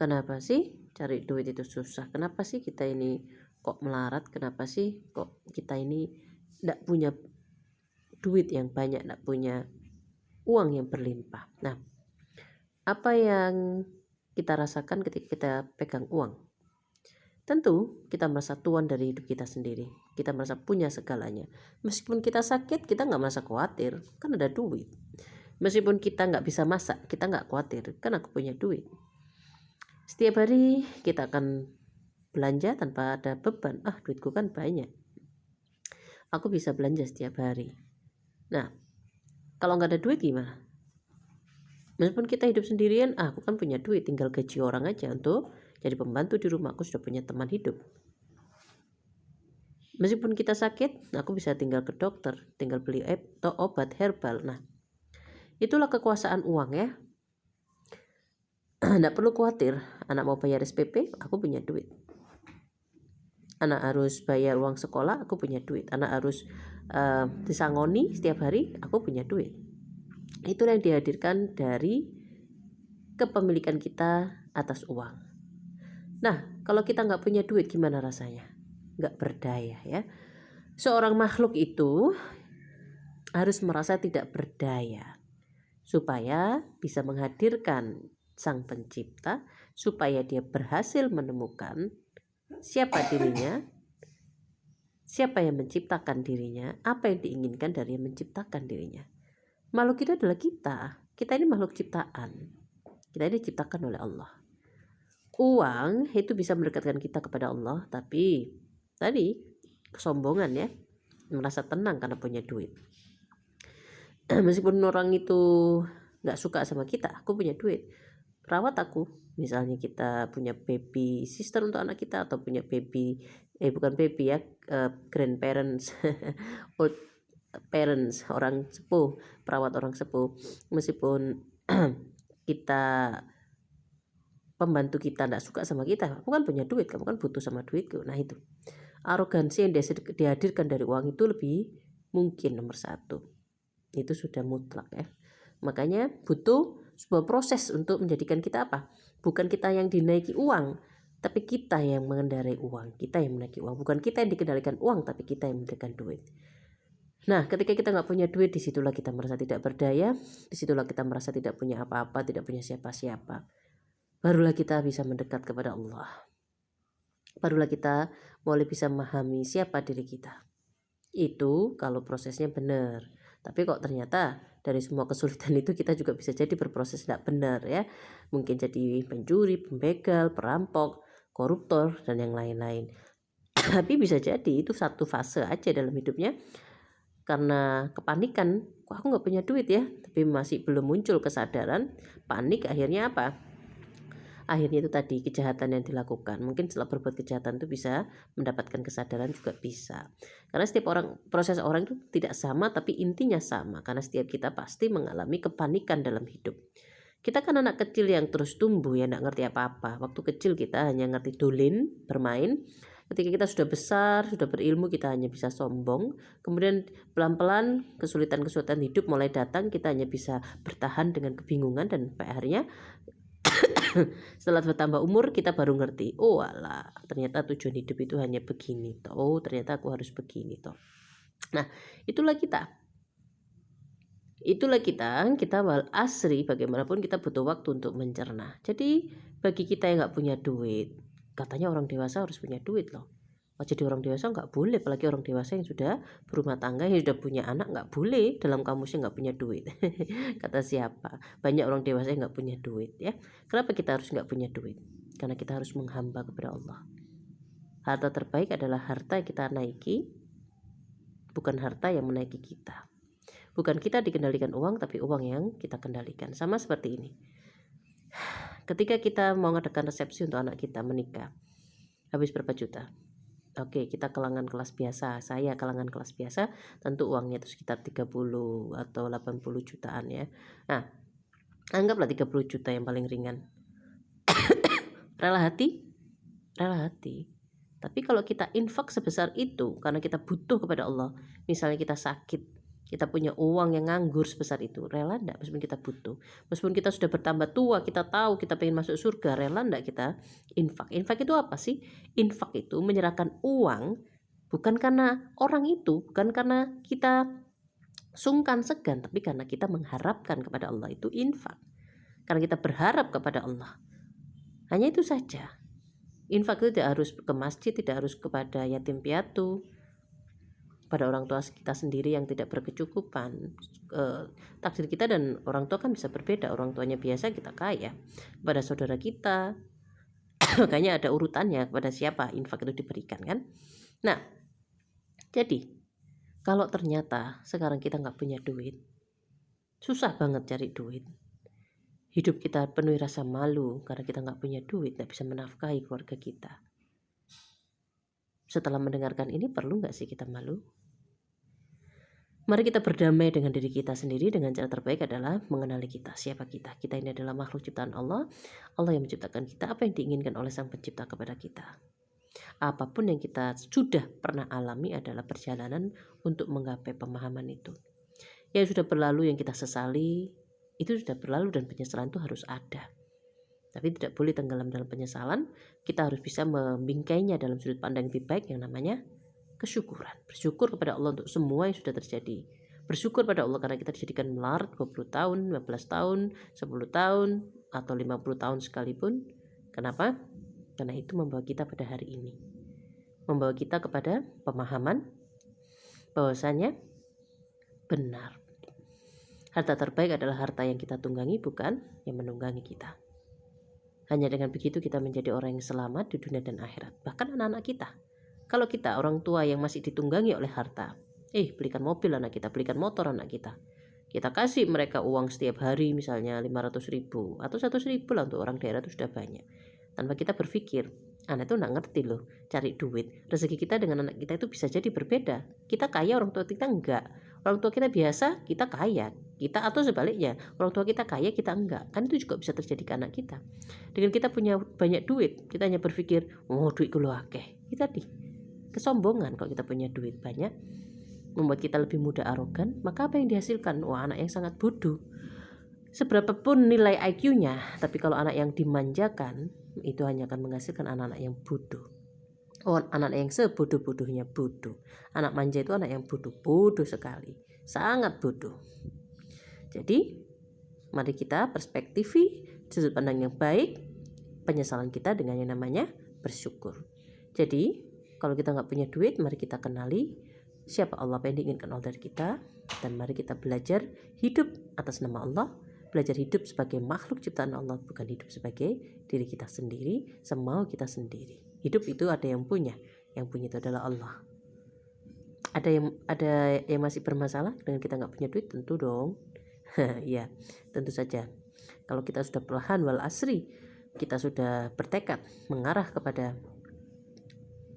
Kenapa sih cari duit itu susah? Kenapa sih kita ini kok melarat? Kenapa sih kok kita ini tidak punya duit yang banyak, tidak punya uang yang berlimpah? Nah, apa yang kita rasakan ketika kita pegang uang? Tentu kita merasa tuan dari hidup kita sendiri. Kita merasa punya segalanya. Meskipun kita sakit, kita nggak merasa khawatir, kan ada duit. Meskipun kita nggak bisa masak, kita nggak khawatir, kan aku punya duit. Setiap hari kita akan belanja tanpa ada beban. Duitku kan banyak, aku bisa belanja setiap hari. Nah, kalau nggak ada duit gimana? Meskipun kita hidup sendirian, aku kan punya duit, tinggal gaji orang aja untuk jadi pembantu di rumah. Aku sudah punya teman hidup. Meskipun kita sakit, aku bisa tinggal ke dokter, tinggal beli obat herbal. Nah, itulah kekuasaan uang ya. Nggak perlu khawatir, anak mau bayar SPP, aku punya duit. Anak harus bayar uang sekolah, aku punya duit. Anak harus disangoni setiap hari, aku punya duit. Itulah yang dihadirkan dari kepemilikan kita atas uang. Nah, kalau kita nggak punya duit gimana rasanya? Nggak berdaya ya. Seorang makhluk itu harus merasa tidak berdaya supaya bisa menghadirkan sang pencipta, supaya dia berhasil menemukan siapa dirinya, siapa yang menciptakan dirinya, apa yang diinginkan dari yang menciptakan dirinya. Makhluk itu adalah kita. Kita ini makhluk ciptaan. Kita ini diciptakan oleh Allah. Uang itu bisa mendekatkan kita kepada Allah, tapi tadi kesombongan ya, merasa tenang karena punya duit. Meskipun orang itu nggak suka sama kita, aku punya duit, rawat aku. Misalnya kita punya baby sister untuk anak kita, atau punya baby bukan baby ya, grandparents old parents, orang sepuh, perawat orang sepuh. Meskipun kita pembantu kita tidak suka sama kita, aku kan punya duit, kamu kan butuh sama duitku. Nah, itu arogansi yang dihadirkan dari uang itu lebih mungkin nomor satu. Itu sudah mutlak ya. Makanya butuh sebuah proses untuk menjadikan kita apa? Bukan kita yang dinaiki uang, tapi kita yang mengendarai uang. Kita yang menaiki uang. Bukan kita yang dikendalikan uang, tapi kita yang memberikan duit. Nah, ketika kita nggak punya duit, disitulah kita merasa tidak berdaya. Disitulah kita merasa tidak punya apa-apa, tidak punya siapa-siapa. Barulah kita bisa mendekat kepada Allah. Barulah kita mulai bisa memahami siapa diri kita. Itu kalau prosesnya benar. Tapi kok ternyata dari semua kesulitan itu kita juga bisa jadi berproses tidak benar ya. Mungkin jadi pencuri, pembegal, perampok, koruptor, dan yang lain-lain. Tapi bisa jadi itu satu fase aja dalam hidupnya. Karena kepanikan, kok aku nggak punya duit ya. Tapi masih belum muncul kesadaran, panik, akhirnya apa? Akhirnya itu tadi kejahatan yang dilakukan. Mungkin setelah berbuat kejahatan itu bisa mendapatkan kesadaran juga bisa. Karena setiap orang, proses orang itu tidak sama, tapi intinya sama. Karena setiap kita pasti mengalami kepanikan dalam hidup. Kita kan anak kecil yang terus tumbuh ya, tidak ngerti apa-apa. Waktu kecil kita hanya ngerti dolin, bermain. Ketika kita sudah besar, sudah berilmu, kita hanya bisa sombong. Kemudian pelan-pelan kesulitan-kesulitan hidup mulai datang, kita hanya bisa bertahan dengan kebingungan, dan pada akhirnya setelah bertambah umur kita baru ngerti, oh alah, ternyata tujuan hidup itu hanya begini toh. Oh, ternyata aku harus begini toh. Nah, itulah kita. Kita wal asri, bagaimanapun kita butuh waktu untuk mencerna. Jadi bagi kita yang nggak punya duit, katanya orang dewasa harus punya duit loh. Jadi orang dewasa nggak boleh, apalagi orang dewasa yang sudah berumah tangga, yang sudah punya anak, nggak boleh dalam kamusnya nggak punya duit. Kata siapa? Banyak orang dewasa yang nggak punya duit ya. Kenapa kita harus nggak punya duit? Karena kita harus menghamba kepada Allah. Harta terbaik adalah harta yang kita naiki, bukan harta yang menaiki kita. Bukan kita dikendalikan uang, tapi uang yang kita kendalikan. Sama seperti ini. Ketika kita mau ngadakan resepsi untuk anak kita menikah, habis berapa juta? Oke, kita kalangan kelas biasa. Saya kalangan kelas biasa, tentu uangnya itu sekitar 30 atau 80 jutaan ya. Nah, anggaplah 30 juta yang paling ringan. Rela hati? Rela hati. Tapi kalau kita infak sebesar itu karena kita butuh kepada Allah, misalnya kita sakit, Kita punya uang yang nganggur sebesar itu, rela enggak meskipun kita butuh? Meskipun kita sudah bertambah tua, kita tahu kita pengen masuk surga, rela enggak kita infak? Infak itu apa sih? Infak itu menyerahkan uang bukan karena orang itu, bukan karena kita sungkan segan, tapi karena kita mengharapkan kepada Allah, itu infak. Karena kita berharap kepada Allah. Hanya itu saja. Infak itu tidak harus ke masjid, tidak harus kepada yatim piatu, pada orang tua kita sendiri yang tidak berkecukupan. Takdir kita dan orang tua kan bisa berbeda. Orang tuanya biasa, kita kaya. Pada saudara kita, makanya ada urutannya kepada siapa infak itu diberikan kan. Nah, jadi kalau ternyata sekarang kita nggak punya duit, susah banget cari duit, hidup kita penuh rasa malu karena kita nggak punya duit, nggak bisa menafkahi keluarga kita. Setelah mendengarkan ini, perlu nggak sih kita malu? Mari kita berdamai dengan diri kita sendiri. Dengan cara terbaik adalah mengenali kita, siapa kita. Kita ini adalah makhluk ciptaan Allah. Allah yang menciptakan kita, apa yang diinginkan oleh Sang Pencipta kepada kita. Apapun yang kita sudah pernah alami adalah perjalanan untuk menggapai pemahaman itu. Yang sudah berlalu, yang kita sesali, itu sudah berlalu dan penyesalan itu harus ada. Tapi tidak boleh tenggelam dalam penyesalan. Kita harus bisa membingkainya dalam sudut pandang lebih baik yang namanya kesyukuran. Bersyukur kepada Allah untuk semua yang sudah terjadi. Bersyukur pada Allah karena kita dijadikan melarat 20 tahun, 15 tahun, 10 tahun, atau 50 tahun sekalipun. Kenapa? Karena itu membawa kita pada hari ini. Membawa kita kepada pemahaman bahwasanya benar. Harta terbaik adalah harta yang kita tunggangi, bukan yang menunggangi kita. Hanya dengan begitu kita menjadi orang yang selamat di dunia dan akhirat. Bahkan anak-anak kita. Kalau kita orang tua yang masih ditunggangi oleh harta, belikan mobil anak kita, belikan motor anak kita. Kita kasih mereka uang setiap hari misalnya 500.000 atau 100.000 lah, untuk orang daerah itu sudah banyak. Tanpa kita berpikir, anak itu nggak ngerti loh cari duit. Rezeki kita dengan anak kita itu bisa jadi berbeda. Kita kaya, orang tua kita enggak. Orang tua kita biasa, kita kaya. Kita atau sebaliknya, orang tua kita kaya, kita enggak. Kan itu juga bisa terjadi ke anak kita. Dengan kita punya banyak duit, kita hanya berpikir, duitku lu akeh. Kita kesombongan. Kalau kita punya duit banyak, membuat kita lebih mudah arogan, maka apa yang dihasilkan? Anak yang sangat bodoh. Seberapapun nilai IQ-nya, tapi kalau anak yang dimanjakan, itu hanya akan menghasilkan anak-anak yang bodoh. Anak yang sebodoh-bodohnya bodoh. Anak manja itu anak yang bodoh sekali, sangat bodoh. Jadi mari kita perspektifi sudut pandang yang baik, penyesalan kita dengan yang namanya bersyukur. Jadi kalau kita nggak punya duit, mari kita kenali siapa Allah, apa yang diinginkan Allah dari kita, dan mari kita belajar hidup atas nama Allah, belajar hidup sebagai makhluk ciptaan Allah, bukan hidup sebagai diri kita sendiri, semau kita sendiri. Hidup itu ada yang punya itu adalah Allah. Ada yang masih bermasalah dengan kita nggak punya duit? Tentu dong. Ya, tentu saja. Kalau kita sudah perlahan wal asri, kita sudah bertekad mengarah kepada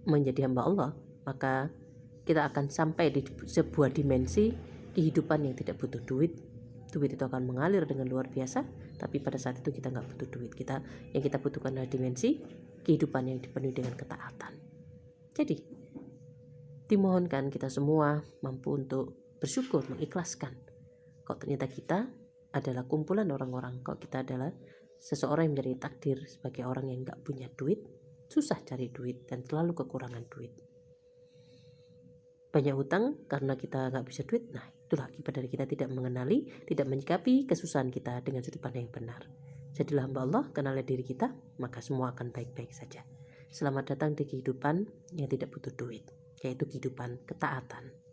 menjadi hamba Allah, maka kita akan sampai di sebuah dimensi kehidupan yang tidak butuh duit. Duit itu akan mengalir dengan luar biasa, tapi pada saat itu kita nggak butuh duit. Yang kita butuhkan adalah dimensi kehidupan yang dipenuhi dengan ketaatan. Jadi dimohonkan kita semua mampu untuk bersyukur, mengikhlaskan. Kalau ternyata kita adalah kumpulan orang-orang, kalau kita adalah seseorang yang menjadi takdir sebagai orang yang nggak punya duit, susah cari duit dan selalu kekurangan duit. Banyak hutang karena kita nggak bisa duit. Nah, itulah akibat dari kita tidak mengenali, tidak menyikapi kesusahan kita dengan sudut pandang yang benar. Jadilah hamba Allah, kenali diri kita, maka semua akan baik-baik saja. Selamat datang di kehidupan yang tidak butuh duit, yaitu kehidupan ketaatan.